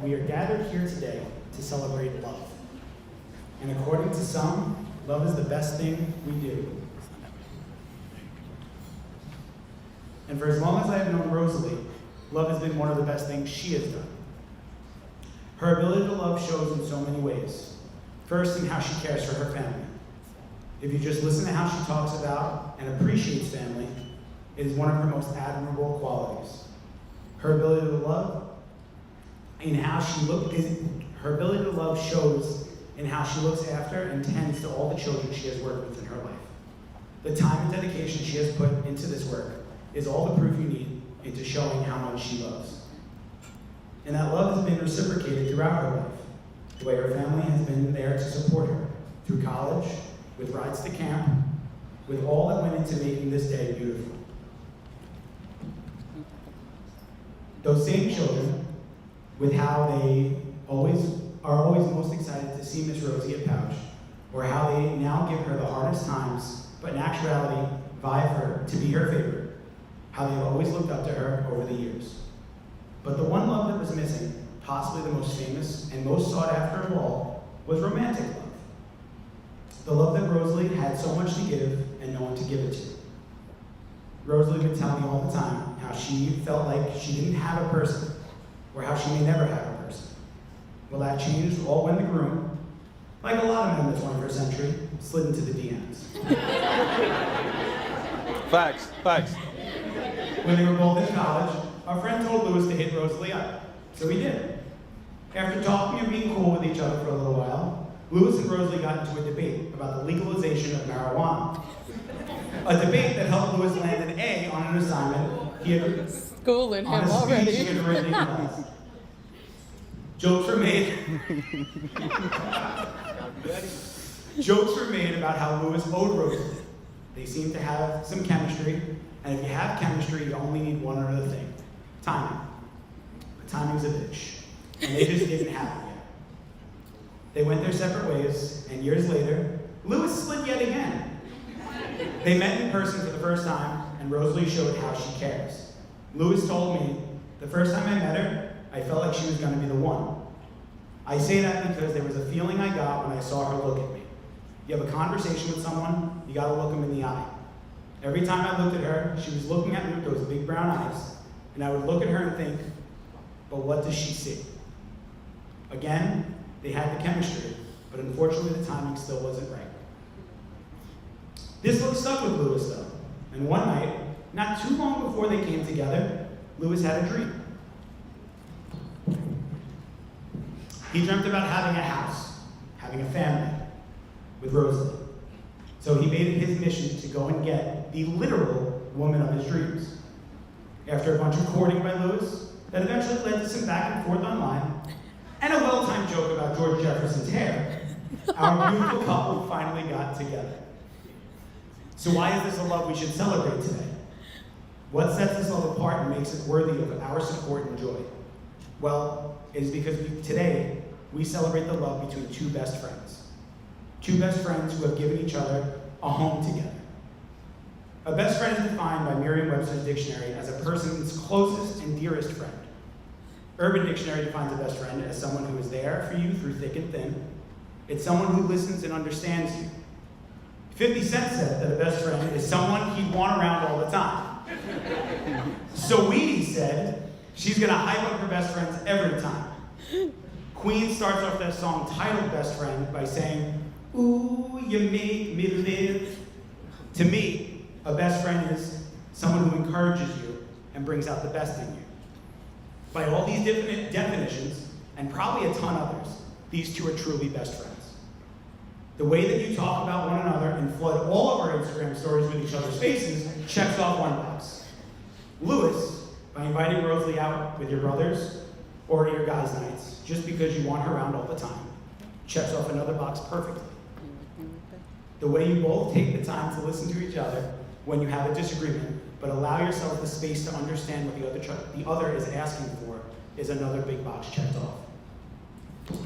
we are gathered here today to celebrate love. And according to some, love is the best thing we do. And for as long as I have known Rosalie, love has been one of the best things she has done. Her ability to love shows in so many ways. First, in how she cares for her family. If you just listen to how she talks about and appreciates family, it is one of her most admirable qualities. Her ability to love, her ability to love shows in how she looks after and tends to all the children she has worked with in her life. The time and dedication she has put into this work is all the proof you need into showing how much she loves. And that love has been reciprocated throughout her life. The way her family has been there to support her through college, with rides to camp, with all that went into making this day beautiful. Those same children, with how they are always most excited to see Miss Rosie at Pouch, or how they now give her the hardest times, but in actuality vie her to be her favorite, how they've always looked up to her over the years. But the one love that was missing, possibly the most famous and most sought after of all, was romantic love. The love that Rosalie had so much to give and no one to give it to. Rosalie would tell me all the time how she felt like she didn't have a person, or how she may never have a person. Well, that changed all when the groom, like a lot of men in the 21st century, slid into the DMs. Facts. When they were both in college, our friend told Louis to hit Rosalie up, so he did. After talking and being cool with each other for a little while, Louis and Rosalie got into a debate about the legalization of marijuana. A debate that helped Louis land an A on an assignment he had schooling him already. He had written in class. Jokes were made. Jokes were made about how Louis owed Rosalie. They seemed to have some chemistry, and if you have chemistry, you only need one other thing: timing. But timing's a bitch, and they just didn't have it yet. They went their separate ways, and years later, Louis slid yet again. They met in person for the first time, and Rosalie showed how she cares. Louis told me, the first time I met her, I felt like she was going to be the one. I say that because there was a feeling I got when I saw her look at me. You have a conversation with someone, you got to look them in the eye. Every time I looked at her, she was looking at me with those big brown eyes, and I would look at her and think, but what does she see? Again, they had the chemistry, but unfortunately the timing still wasn't right. This look stuck with Louis though, and one night, not too long before they came together, Louis had a dream. He dreamt about having a house, having a family, with Rosalie. So he made it his mission to go and get the literal woman of his dreams. After a bunch of courting by Louis, that eventually led to some back and forth online, and a well-timed joke about George Jefferson's hair, our beautiful couple finally got together. So why is this a love we should celebrate today? What sets this love apart and makes it worthy of our support and joy? Well, it is because today we celebrate the love between two best friends. Two best friends who have given each other a home together. A best friend is defined by Merriam-Webster's dictionary as a person's closest and dearest friend. Urban Dictionary defines a best friend as someone who is there for you through thick and thin. It's someone who listens and understands you. 50 Cent said that a best friend is someone he'd want around all the time. Saweetie said she's gonna hype up her best friends every time. Queen starts off that song titled Best Friend by saying, "Ooh, you make me live." To me, a best friend is someone who encourages you and brings out the best in you. By all these different definitions, and probably a ton others, these two are truly best friends. The way that you talk about one another and flood all of our Instagram stories with each other's faces checks off one box. Louis, by inviting Rosalie out with your brothers or to your guys' nights, just because you want her around all the time, checks off another box perfectly. The way you both take the time to listen to each other when you have a disagreement, but allow yourself the space to understand what the other is asking for, is another big box checked off.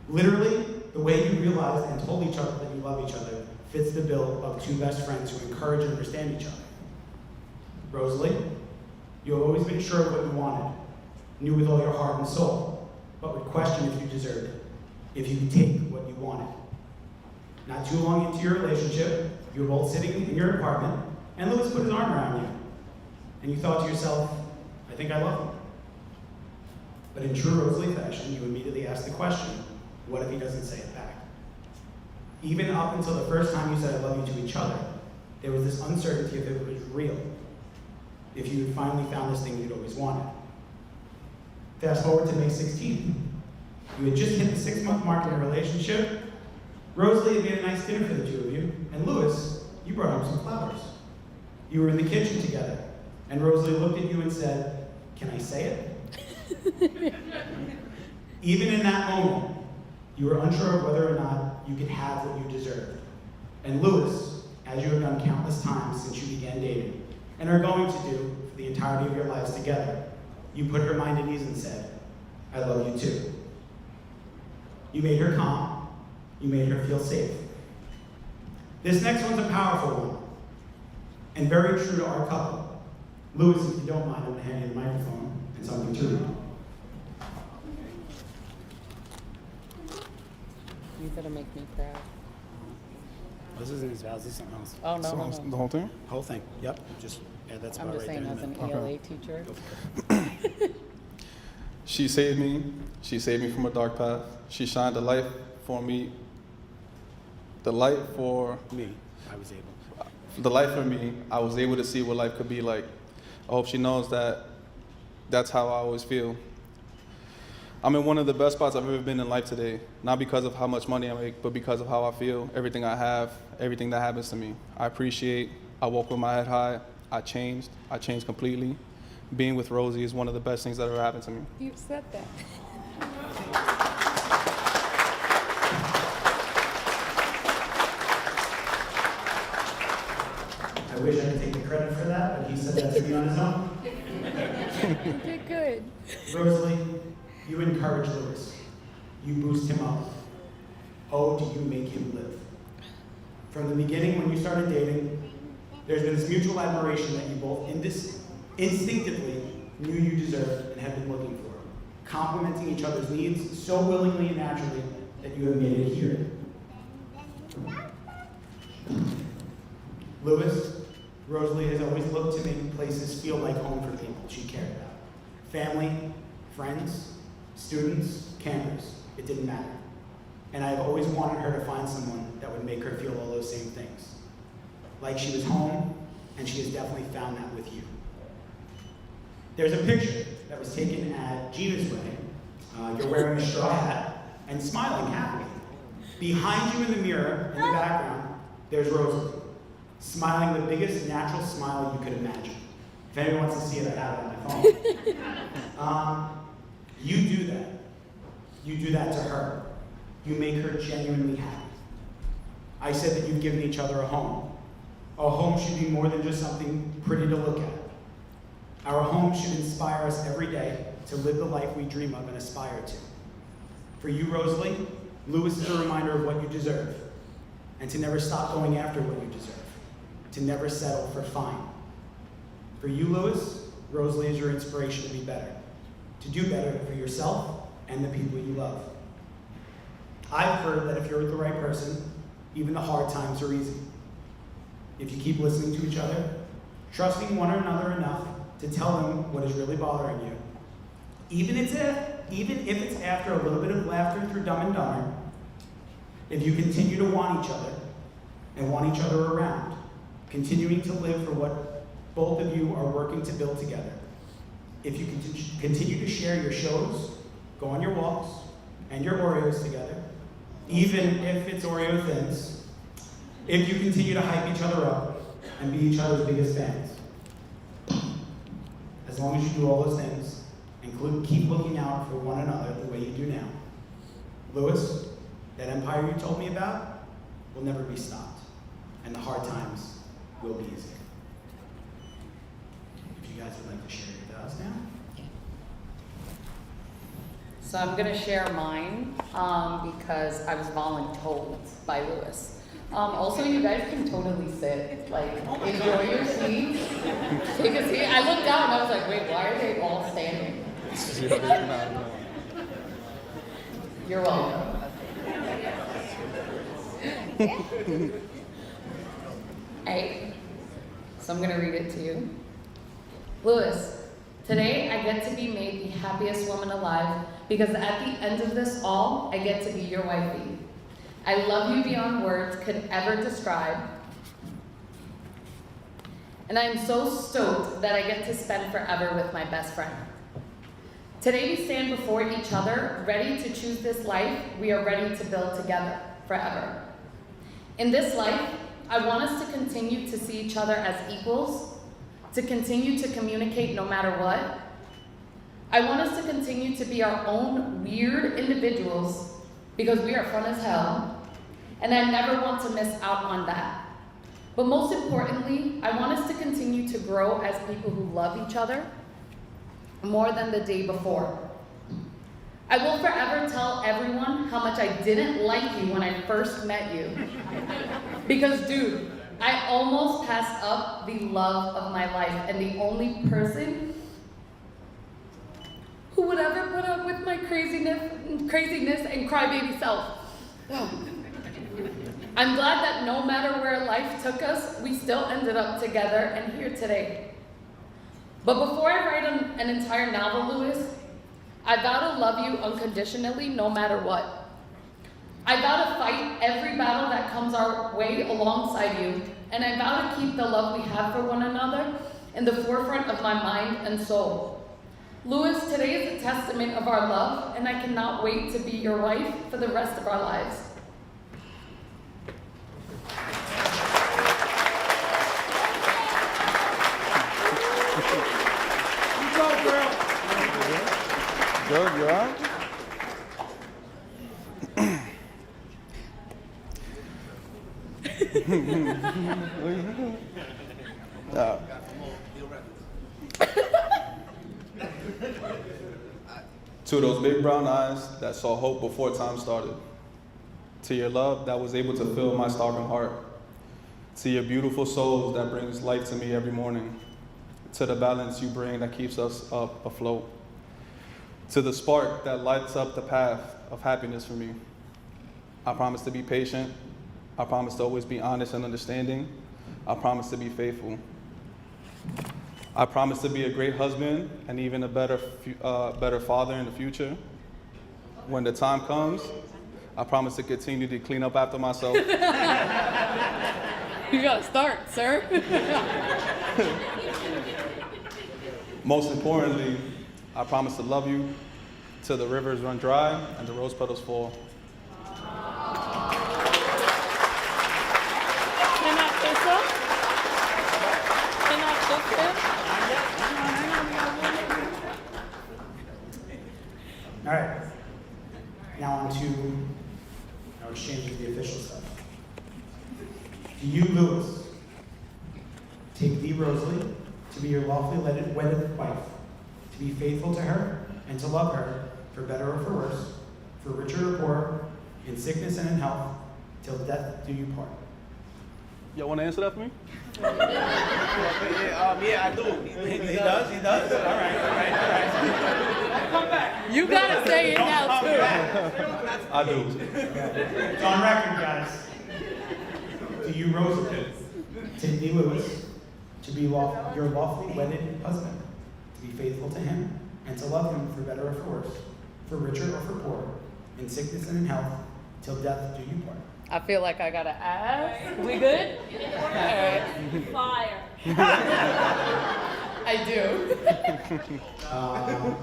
Literally, the way you realized and told each other that you love each other fits the bill of two best friends who encourage and understand each other. Rosalie, you have always been sure of what you wanted. knew with all your heart and soul, but would question if you deserved it, if you could take what you wanted. Not too long into your relationship, you were both sitting in your apartment, and Louis put his arm around you. And you thought to yourself, I think I love him. But in true Rosalie fashion, you immediately asked the question, what if he doesn't say it back? Even up until the first time you said I love you to each other, there was this uncertainty if it was real, if you had finally found this thing you'd always wanted. Fast forward to May 16th. You had just hit the 6-month mark in a relationship. Rosalie had made a nice dinner for the two of you, and Louis, you brought home some flowers. You were in the kitchen together, and Rosalie looked at you and said, can I say it? Even in that moment, you were unsure of whether or not you could have what you deserved. And Louis, as you have done countless times since you began dating, and are going to do for the entirety of your lives together, you put her mind at ease and said, I love you too. You made her calm. You made her feel safe. This next one's a powerful one, and very true to our couple. Louis, if you don't mind, I'm going to hand you the microphone and something to read. You gotta make me proud. This isn't his vows, this is something else. Oh, no, no, The no. whole thing? Whole thing, yep. Just add that spot I'm just right saying there. as an Okay. ELA teacher. Go for it. She saved me. She saved me from a dark path. She shined a light for me. The light for Me, I was able. the light for me. I was able to see what life could be like. I hope she knows that that's how I always feel. I'm in one of the best spots I've ever been in life today. Not because of how much money I make, but because of how I feel, everything I have, everything that happens to me. I appreciate. I walk with my head high. I changed completely. Being with Rosie is one of the best things that ever happened to me. You said that. I wish I could take the credit for that, but he said that to me on his own. You did good. Rosalie, you encourage Louis. You boost him up. Oh, do you make him live? From the beginning, when you started dating, there's been this mutual admiration that you both instinctively knew you deserved and had been looking for, complementing each other's needs so willingly and naturally that you have made it here. Louis, Rosalie has always looked to make places feel like home for people she cared about. Family, friends, students, campers, it didn't matter. And I've always wanted her to find someone that would make her feel all those same things. Like she was home, and she has definitely found that with you. There's a picture that was taken at Gina's wedding. You're wearing a straw hat and smiling happily. Behind you in the mirror, in the background, there's Rosalie, smiling the biggest natural smile you could imagine. If anyone wants to see it, I have it on my phone. You do that. You do that to her. You make her genuinely happy. I said that you've given each other a home. A home should be more than just something pretty to look at. Our home should inspire us every day to live the life we dream of and aspire to. For you, Rosalie, Louis is a reminder of what you deserve, and to never stop going after what you deserve, to never settle for fine. For you, Louis, Rosalie is your inspiration to be better, to do better for yourself and the people you love. I've heard that if you're with the right person, even the hard times are easy. If you keep listening to each other, trusting one another enough to tell them what is really bothering you, even if it's after a little bit of laughter through Dumb and Dumber, if you continue to want each other and want each other around, continuing to live for what both of you are working to build together, if you continue to share your shows, go on your walks, and your Oreos together, even if it's Oreo thins, if you continue to hype each other up and be each other's biggest fans. As long as you do all those things and keep looking out for one another the way you do now, Louis, that empire you told me about will never be stopped, and the hard times will be easier. If you guys would like to share your vows now. So I'm gonna share mine because I was voluntold by Louis. Also, you guys can totally sit, like, enjoy your seats. Take a seat. I looked down and I was like, wait, why are they all standing? You're welcome. Hey, so I'm gonna read it to you. Louis, today I get to be made the happiest woman alive because at the end of this all, I get to be your wifey. I love you beyond words could ever describe. And I am so stoked that I get to spend forever with my best friend. Today we stand before each other, ready to choose this life we are ready to build together forever. In this life, I want us to continue to see each other as equals, to continue to communicate no matter what. I want us to continue to be our own weird individuals because we are fun as hell, and I never want to miss out on that. But most importantly, I want us to continue to grow as people who love each other more than the day before. I will forever tell everyone how much I didn't like you when I first met you. Because dude, I almost passed up the love of my life and the only person who would ever put up with my craziness and crybaby self. I'm glad that no matter where life took us, we still ended up together and here today. But before I write an entire novel, Louis, I vow to love you unconditionally no matter what. I vow to fight every battle that comes our way alongside you, and I vow to keep the love we have for one another in the forefront of my mind and soul. Louis, today is a testament of our love, and I cannot wait to be your wife for the rest of our lives. Good, you all right? To those big brown eyes that saw hope before time started. To your love that was able to fill my starving heart. To your beautiful souls that brings life to me every morning. To the balance you bring that keeps us up afloat. To the spark that lights up the path of happiness for me. I promise to be patient. I promise to always be honest and understanding. I promise to be faithful. I promise to be a great husband and even a better father in the future. When the time comes, I promise to continue to clean up after myself. You gotta start, sir. Most importantly, I promise to love you till the rivers run dry and the rose petals fall. Can I kiss her? Can I kiss her? All right. Now on to our exchange of the official stuff. Do you, Louis, take thee, Rosalie, to be your lawfully wedded wife, to be faithful to her, and to love her, for better or for worse, for richer or poor, in sickness and in health, till death do you part? Y'all want to answer that for me? Yeah, I do. He does? All right. Come back. You gotta say it now, too. I do. It's on record, guys. Do you, Rosalie, take thee, Louis, to be your lawfully wedded husband, to be faithful to him, and to love him for better or for worse, for richer or for poor, in sickness and in health, till death do you part? I feel like I gotta ask. We good? Alright. Fire. I do.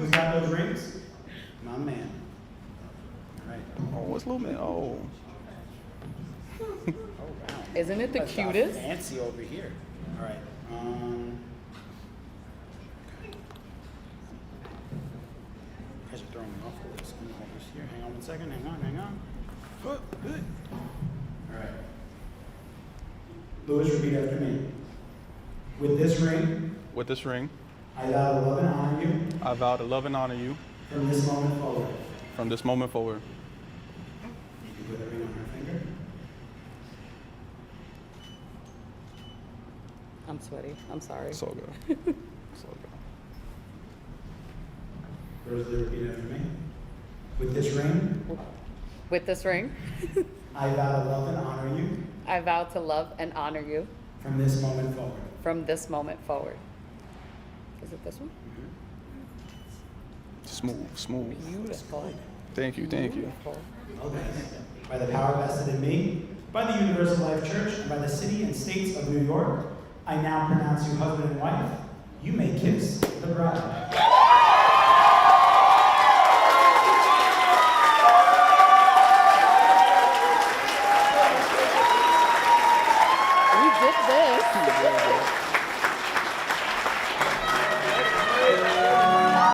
Who's got those rings? My man. All right. Oh, what's little man? Oh. Isn't it the That's cutest? Fancy over here. All right. Guys are throwing me off with this. Let me hold this here. Hang on 1 second. Hang on. All right. Louis, repeat after me. With this ring, With this ring, I vow to love and honor you I vow to love and honor you from this moment forward. from this moment forward. You can put the ring on her finger. I'm sweaty. I'm sorry. It's all good. It's all good. Rosalie, repeat after me. With this ring, With this ring, I vow to love and honor you I vow to love and honor you from this moment forward. from this moment forward. Is it this one? Smooth. Beautiful. Thank you. Beautiful. Well, guys, by the power vested in me, by the Universal Life Church, and by the city and states of New York, I now pronounce you husband and wife. You may kiss the bride.